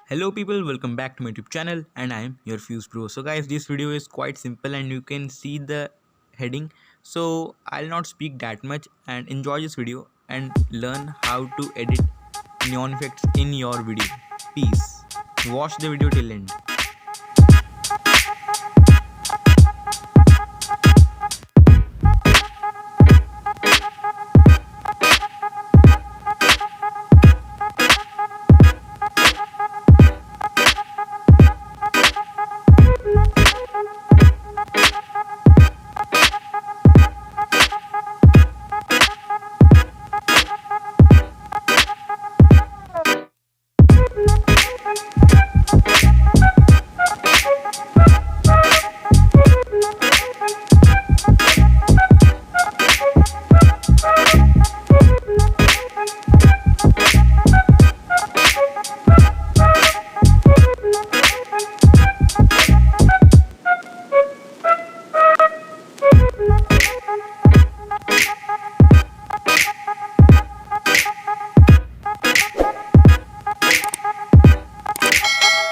Hello people, welcome back to my YouTube channel and I am your Fusedbro. So guys, this video is quite simple and you can see the heading. So I'll not speak that much and enjoy this video and learn how to edit neon effects in your video. Peace. Watch the video till end.